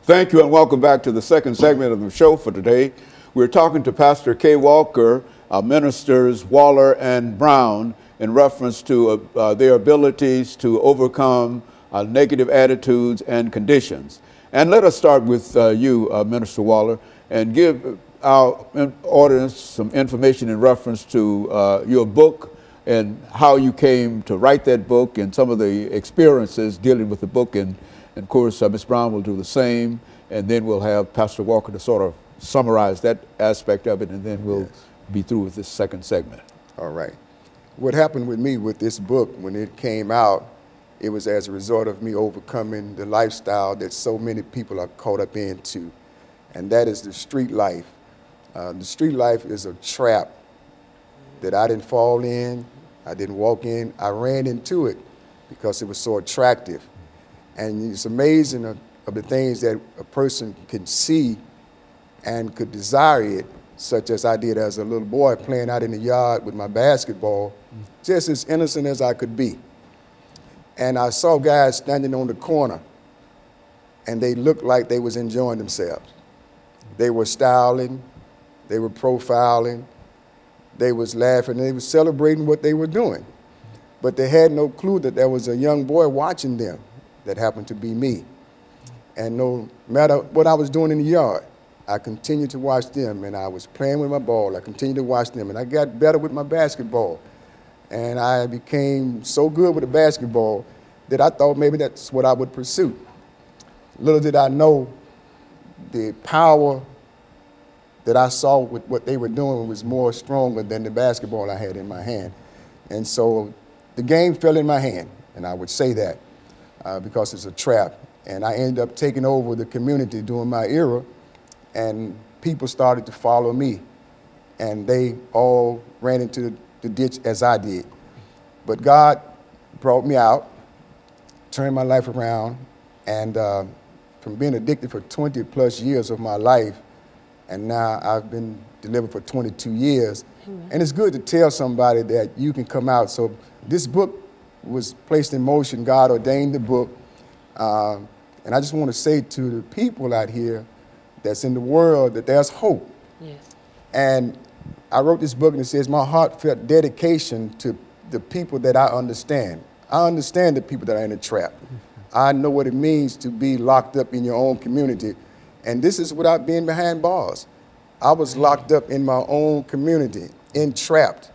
Thank you and welcome back to the second segment of the show for today. We're talking to Pastor KWalker, ministers Waller and Brown, in reference to their abilities to overcome negative attitudes and conditions. And let us start with you, Minister Waller, and give our audience some information in reference to your book and how you came to write that book and some of the experiences dealing with the book. And of course, Ms. Brown will do the same, and then we'll have Pastor Walker to sort of summarize that aspect of it, and then we'll be through with this second segment. All right. What happened with me with this book, when it came out, it was as a result of me overcoming the lifestyle that so many people are caught up into, and that is the street life. The street life is a trap that I didn't fall in, I didn't walk in, I ran into it because it was so attractive. And it's amazing of the things that a person can see and could desire it, such as I did as a little boy playing out in the yard with my basketball, just as innocent as I could be. And I saw guys standing on the corner, and they looked like they was enjoying themselves. They were styling, they were profiling, they was laughing, they was celebrating what they were doing. But they had no clue that there was a young boy watching them that happened to be me. And no matter what I was doing in the yard, I continued to watch them, and I was playing with my ball. I continued to watch them, and I got better with my basketball. And I became so good with the basketball that I thought maybe that's what I would pursue. Little did I know the power that I saw with what they were doing was more stronger than the basketball I had in my hand. And so the game fell in my hand, and I would say that because it's a trap. And I ended up taking over the community during my era, and people started to follow me, and they all ran into the ditch as I did. But God brought me out, turned my life around, and from being addicted for 20 plus years of my life, and now I've been delivered for 22 years. And it's good to tell somebody that you can come out. So this book was placed in motion. God ordained the book. And I just want to say to the people out here that's in the world that there's hope. Yes. And I wrote this book, and it says my heartfelt dedication to the people that I understand. I understand the people that are in a trap. I know what it means to be locked up in your own community. And this is without being behind bars. I was locked up in my own community, entrapped.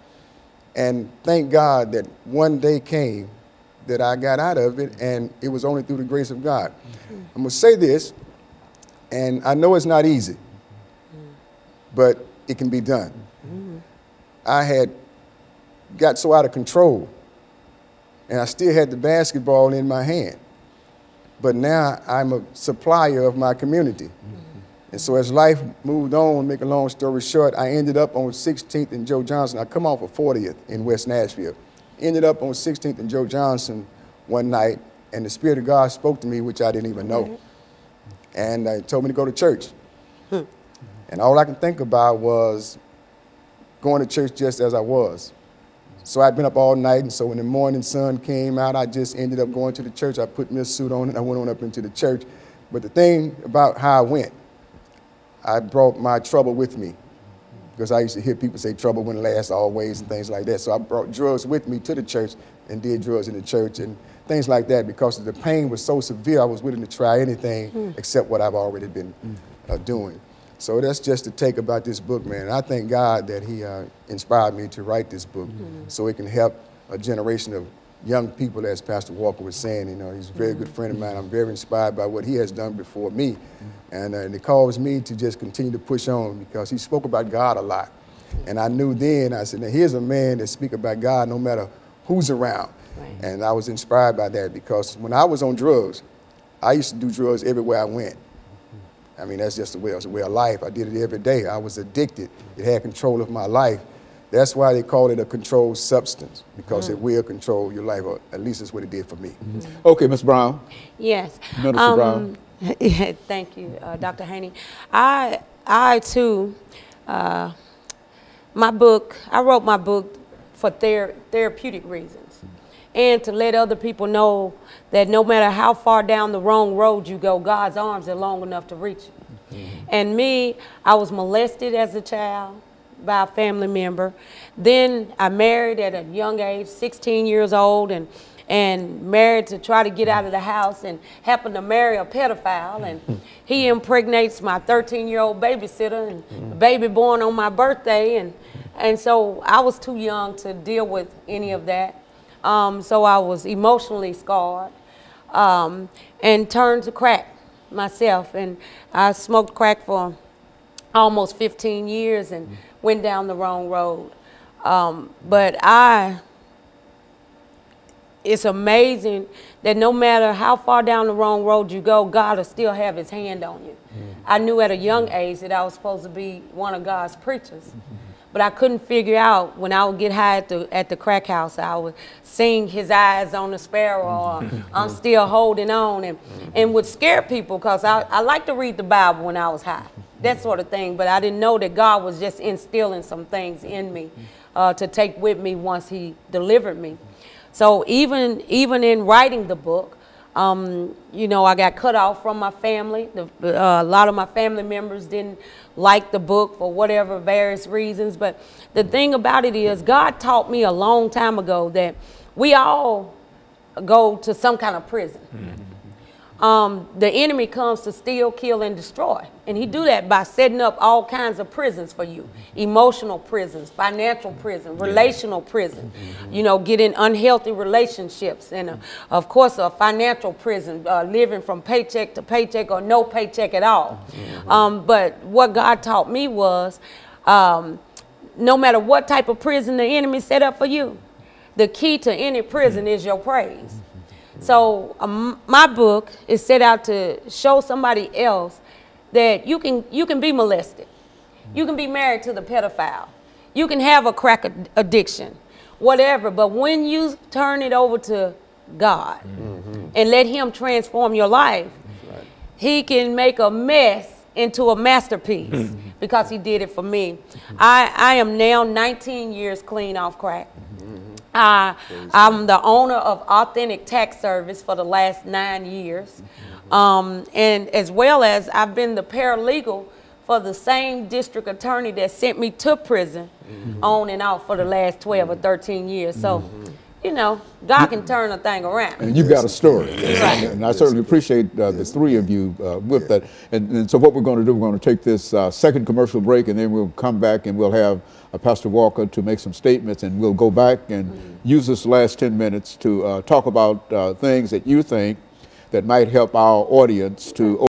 And thank God that one day came that I got out of it, and it was only through the grace of God. I'm gonna say this, and I know it's not easy, but it can be done. I had got so out of control, and I still had the basketball in my hand, but now I'm a supplier of my community. And so as life moved on, make a long story short, I ended up on 16th and Joe Johnson. I come off of 40th in West Nashville. Ended up on 16th and Joe Johnson one night, and the Spirit of God spoke to me, which I didn't even know. And he told me to go to church. And all I can think about was going to church just as I was. So I'd been up all night, and so when the morning sun came out, I just ended up going to the church. I put me a suit on, and I went on up into the church. But the thing about how I went, I brought my trouble with me, because I used to hear people say trouble wouldn't last always and things like that. So I brought drugs with me to the church and did drugs in the church and things like that, because the pain was so severe, I was willing to try anything except what I've already been doing. So that's just the take about this book, man. And I thank God that he inspired me to write this book so it can help a generation of young people, as Pastor Walker was saying. You know, he's a very good friend of mine. I'm very inspired by what he has done before me. And it caused me to just continue to push on, because he spoke about God a lot. And I knew then, I said, now here's a man that speaks about God no matter who's around. Right. And I was inspired by that, because when I was on drugs, I used to do drugs everywhere I went. I mean, that's just the way, it was a way of life. I did it every day. I was addicted. It had control of my life. That's why they call it a controlled substance, because it will control your life, or at least that's what it did for me. Okay, Ms. Brown. Yes. Minister Brown. Thank you, Dr. Haney. I too, I wrote my book for therapeutic reasons. and to let other people know that no matter how far down the wrong road you go, God's arms are long enough to reach you. And me, I was molested as a child by a family member. Then I married at a young age, 16 years old, and married to try to get out of the house, and happened to marry a pedophile, and he impregnates my 13-year-old babysitter, and the baby born on my birthday, and so I was too young to deal with any of that. So I was emotionally scarred, and turned to crack myself, and I smoked crack for almost 15 years and went down the wrong road. But it's amazing that no matter how far down the wrong road you go, God will still have his hand on you. I knew at a young age that I was supposed to be one of God's preachers. But I couldn't figure out, when I would get high at the crack house, I would sing His Eyes on the Sparrow, or I'm Still Holding On, and would scare people, because I liked to read the Bible when I was high, that sort of thing. But I didn't know that God was just instilling some things in me to take with me once he delivered me. So even in writing the book, you know, I got cut off from my family. A lot of my family members didn't like the book for whatever various reasons. But the thing about it is, God taught me a long time ago that we all go to some kind of prison. The enemy comes to steal, kill, and destroy. And he do that by setting up all kinds of prisons for you. Emotional prisons, financial prison, relational prison. You know, get in unhealthy relationships. And of course, a financial prison, living from paycheck to paycheck or no paycheck at all. But what God taught me was, no matter what type of prison the enemy set up for you, the key to any prison is your praise. So my book is set out to show somebody else that you can be molested. You can be married to the pedophile. You can have a crack addiction, whatever. But when you turn it over to God and let him transform your life, he can make a mess into a masterpiece because he did it for me. I am now 19 years clean off crack. I'm the owner of Authentic Tax Service for the last 9 years. And as well as I've been the paralegal for the same district attorney that sent me to prison on and off for the last 12 or 13 years. So, you know, God can turn a thing around. And you've got a story. Right. And I certainly appreciate the three of you with that. And so what we're going to do, we're going to take this second commercial break, and then we'll come back and we'll have Pastor Walker to make some statements, and we'll go back and use this last 10 minutes to talk about things that you think that might help our audience to